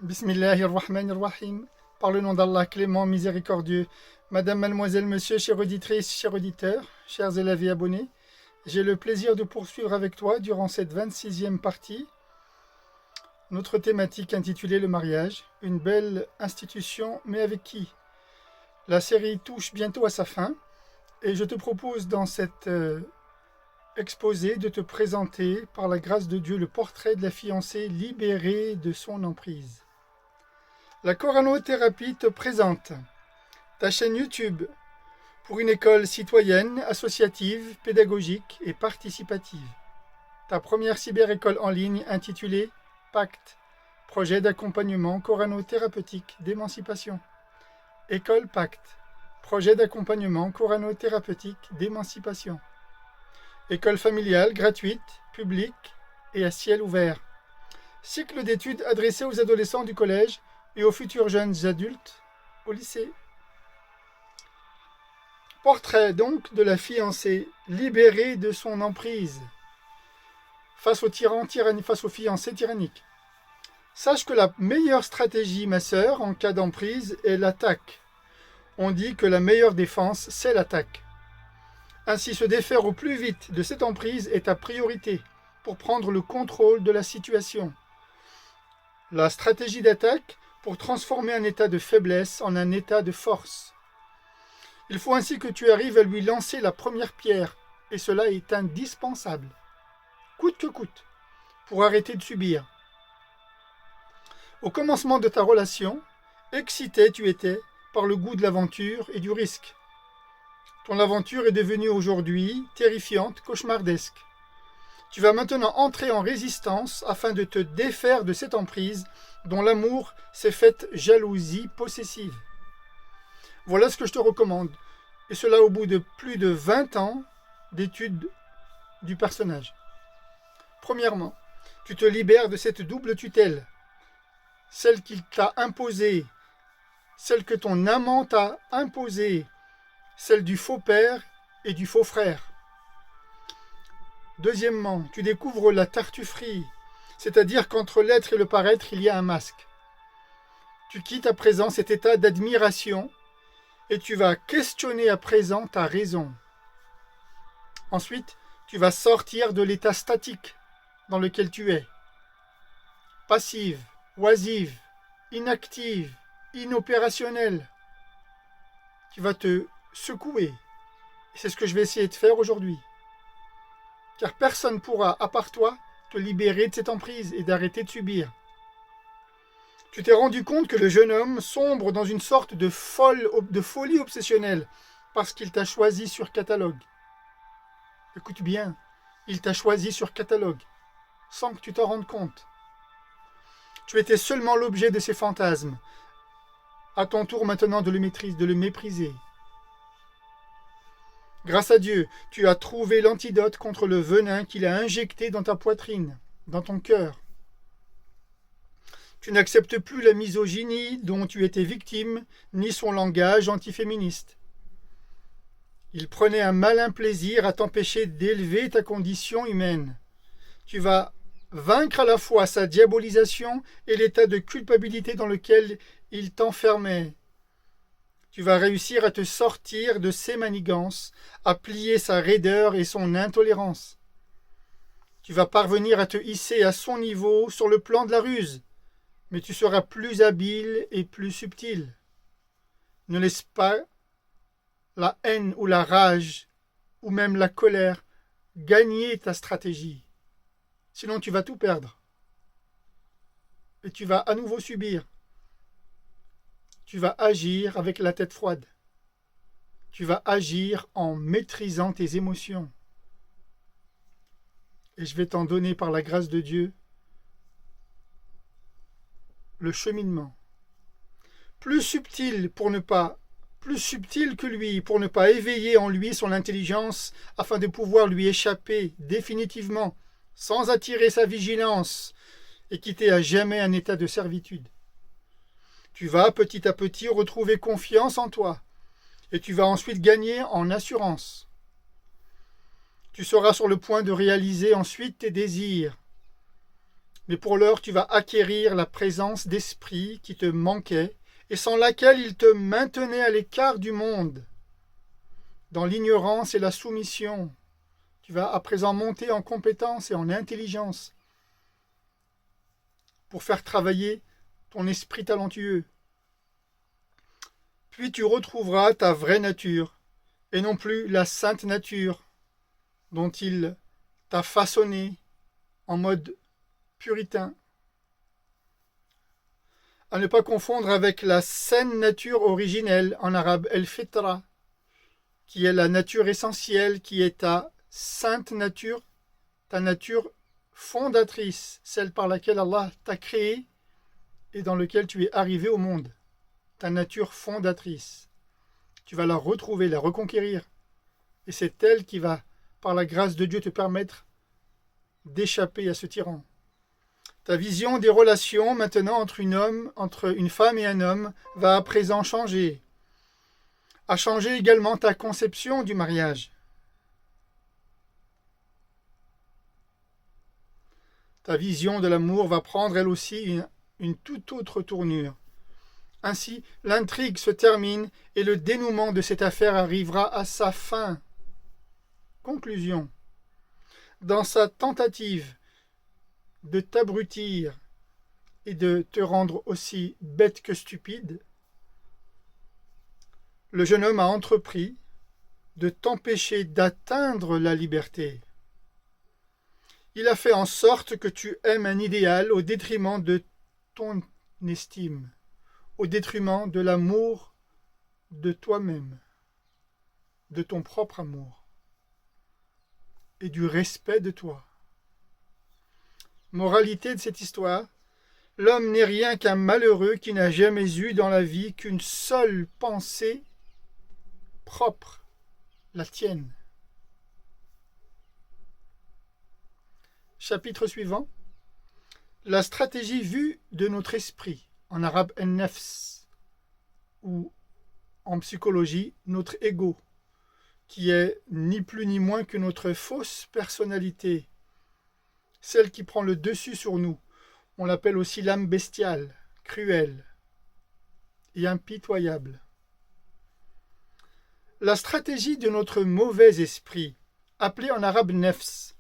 Bismillahirrahmanirrahim. Par le nom d'Allah clément, miséricordieux. Madame, mademoiselle, monsieur, chère auditrice, chers auditeurs, chers élèves et abonnés, j'ai le plaisir de poursuivre avec toi durant cette 26e partie notre thématique intitulée le mariage, une belle institution, mais avec qui? La série touche bientôt à sa fin et je te propose dans cet exposé de te présenter par la grâce de Dieu le portrait de la fiancée libérée de son emprise. La Coranothérapie te présente ta chaîne YouTube pour une école citoyenne, associative, pédagogique et participative. Ta première cyber-école en ligne intitulée Pacte, projet d'accompagnement coranothérapeutique d'émancipation. École Pacte, projet d'accompagnement coranothérapeutique d'émancipation. École familiale gratuite, publique et à ciel ouvert. Cycle d'études adressé aux adolescents du collège et aux futurs jeunes adultes au lycée. Portrait donc de la fiancée libérée de son emprise face aux fiancés tyranniques. Sache que la meilleure stratégie, ma sœur, en cas d'emprise est l'attaque. On dit que la meilleure défense, c'est l'attaque. Ainsi, se défaire au plus vite de cette emprise est ta priorité pour prendre le contrôle de la situation. La stratégie d'attaque pour transformer un état de faiblesse en un état de force. Il faut ainsi que tu arrives à lui lancer la première pierre, et cela est indispensable, coûte que coûte, pour arrêter de subir. Au commencement de ta relation, excité tu étais par le goût de l'aventure et du risque. Ton aventure est devenue aujourd'hui terrifiante, cauchemardesque. Tu vas maintenant entrer en résistance afin de te défaire de cette emprise dont l'amour s'est faite jalousie possessive. Voilà ce que je te recommande, et cela au bout de plus de 20 ans d'études du personnage. Premièrement, tu te libères de cette double tutelle, celle qu'il t'a imposée, celle que ton amant t'a imposée, celle du faux père et du faux frère. Deuxièmement, tu découvres la tartufferie, c'est-à-dire qu'entre l'être et le paraître, il y a un masque. Tu quittes à présent cet état d'admiration et tu vas questionner à présent ta raison. Ensuite, tu vas sortir de l'état statique dans lequel tu es. Passive, oisive, inactive, inopérationnelle. Tu vas te secouer. Et c'est ce que je vais essayer de faire aujourd'hui. Car personne ne pourra, à part toi, te libérer de cette emprise et d'arrêter de subir. Tu t'es rendu compte que le jeune homme sombre dans une sorte de folie obsessionnelle parce qu'il t'a choisi sur catalogue. Écoute bien, il t'a choisi sur catalogue, sans que tu t'en rendes compte. Tu étais seulement l'objet de ses fantasmes. À ton tour maintenant de le mépriser. Grâce à Dieu, tu as trouvé l'antidote contre le venin qu'il a injecté dans ta poitrine, dans ton cœur. Tu n'acceptes plus la misogynie dont tu étais victime, ni son langage antiféministe. Il prenait un malin plaisir à t'empêcher d'élever ta condition humaine. Tu vas vaincre à la fois sa diabolisation et l'état de culpabilité dans lequel il t'enfermait. Tu vas réussir à te sortir de ses manigances, à plier sa raideur et son intolérance. Tu vas parvenir à te hisser à son niveau sur le plan de la ruse, mais tu seras plus habile et plus subtil. Ne laisse pas la haine ou la rage, ou même la colère, gagner ta stratégie. Sinon tu vas tout perdre. Et tu vas à nouveau subir. Tu vas agir avec la tête froide. Tu vas agir en maîtrisant tes émotions. Et je vais t'en donner par la grâce de Dieu le cheminement. Plus subtil que lui, pour ne pas éveiller en lui son intelligence, afin de pouvoir lui échapper définitivement, sans attirer sa vigilance, et quitter à jamais un état de servitude. Tu vas petit à petit retrouver confiance en toi, et tu vas ensuite gagner en assurance. Tu seras sur le point de réaliser ensuite tes désirs, Mais pour l'heure, tu vas acquérir la présence d'esprit qui te manquait et sans laquelle il te maintenait à l'écart du monde, dans l'ignorance et la soumission. Tu vas à présent monter en compétence et en intelligence pour faire travailler ton esprit talentueux. Puis tu retrouveras ta vraie nature et non plus la sainte nature dont il t'a façonné en mode puritain. À ne pas confondre avec la saine nature originelle, en arabe el-fitra, qui est la nature essentielle, qui est ta sainte nature, ta nature fondatrice, celle par laquelle Allah t'a créé et dans laquelle tu es arrivé au monde. Ta nature fondatrice. Tu vas la retrouver, la reconquérir. Et c'est elle qui va, par la grâce de Dieu, te permettre d'échapper à ce tyran. Ta vision des relations maintenant entre une femme et un homme va à présent changer. A changé également ta conception du mariage. Ta vision de l'amour va prendre elle aussi une toute autre tournure. Ainsi, l'intrigue se termine et le dénouement de cette affaire arrivera à sa fin. Conclusion. Dans sa tentative de t'abrutir et de te rendre aussi bête que stupide, le jeune homme a entrepris de t'empêcher d'atteindre la liberté. Il a fait en sorte que tu aimes un idéal au détriment de ton estime, au détriment de l'amour de toi-même, de ton propre amour et du respect de toi. Moralité de cette histoire, l'homme n'est rien qu'un malheureux qui n'a jamais eu dans la vie qu'une seule pensée propre, la tienne. Chapitre suivant. La stratégie vue de notre esprit, en arabe an-nafs, ou en psychologie notre ego, qui est ni plus ni moins que notre fausse personnalité, celle qui prend le dessus sur nous. On l'appelle aussi l'âme bestiale, cruelle et impitoyable. La stratégie de notre mauvais esprit, appelée en arabe nafs,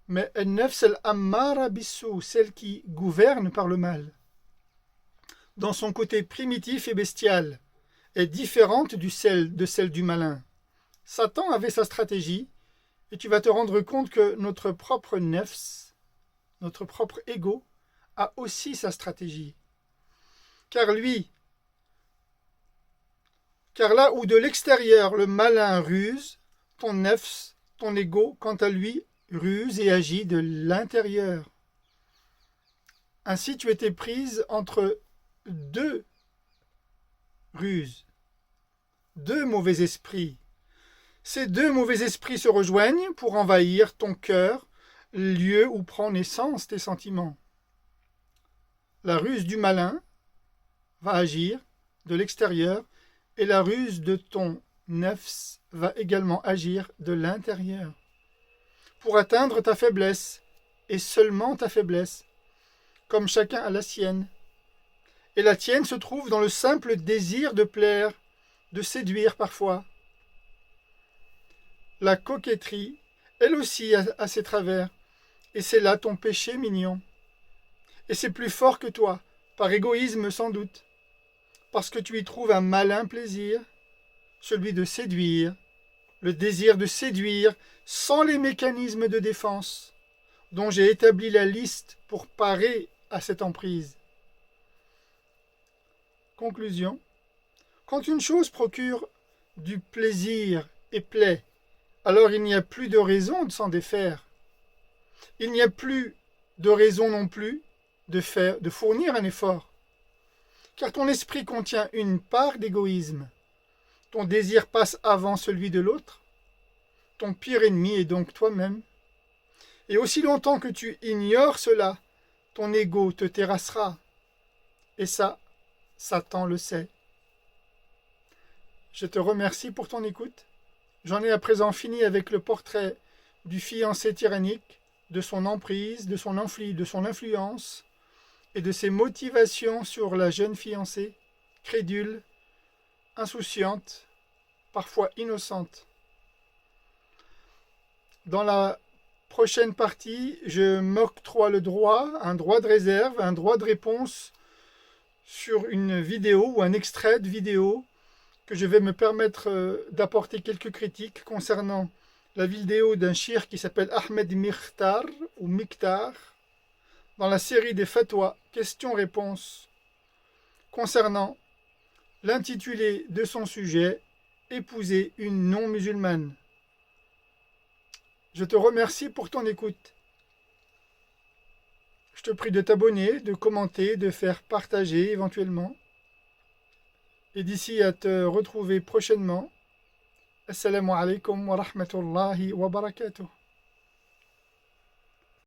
mais nafs al-ammara bissou, celle qui gouverne par le mal, dans son côté primitif et bestial, est différente de celle du malin. Satan avait sa stratégie, et tu vas te rendre compte que notre propre nafs, notre propre ego, a aussi sa stratégie. Car là où de l'extérieur le malin ruse, ton nafs, ton ego, quant à lui, ruse et agit de l'intérieur. Ainsi tu étais prise entre deux ruses, deux mauvais esprits. Ces deux mauvais esprits se rejoignent pour envahir ton cœur, lieu où prend naissance tes sentiments. La ruse du malin va agir de l'extérieur et la ruse de ton nafs va également agir de l'intérieur pour atteindre ta faiblesse et seulement ta faiblesse, comme chacun a la sienne. Et la tienne se trouve dans le simple désir de plaire, de séduire parfois. La coquetterie, elle aussi a ses travers, et c'est là ton péché mignon. Et c'est plus fort que toi, par égoïsme sans doute, parce que tu y trouves un malin plaisir, celui de séduire, le désir de séduire sans les mécanismes de défense, dont j'ai établi la liste pour parer à cette emprise. Conclusion. Quand une chose procure du plaisir et plaît, alors il n'y a plus de raison de s'en défaire. Il n'y a plus de raison non plus de fournir un effort. Car ton esprit contient une part d'égoïsme. Ton désir passe avant celui de l'autre. Ton pire ennemi est donc toi-même. Et aussi longtemps que tu ignores cela, ton ego te terrassera. Et ça, Satan le sait. Je te remercie pour ton écoute. J'en ai à présent fini avec le portrait du fiancé tyrannique de son emprise, de son influence et de ses motivations sur la jeune fiancée, crédule, insouciante, parfois innocente. Dans la prochaine partie, je m'octroie un droit de réserve, un droit de réponse sur une vidéo ou un extrait de vidéo que je vais me permettre d'apporter quelques critiques concernant la vidéo d'un shir qui s'appelle Ahmed Mikhtar ou Mikhtar dans la série des fatwas questions-réponses concernant l'intitulé de son sujet Épouser une non-musulmane. Je te remercie pour ton écoute. Je te prie de t'abonner, de commenter, de faire partager éventuellement. Et d'ici à te retrouver prochainement, Assalamu alaikum wa rahmatullahi wa barakatuh.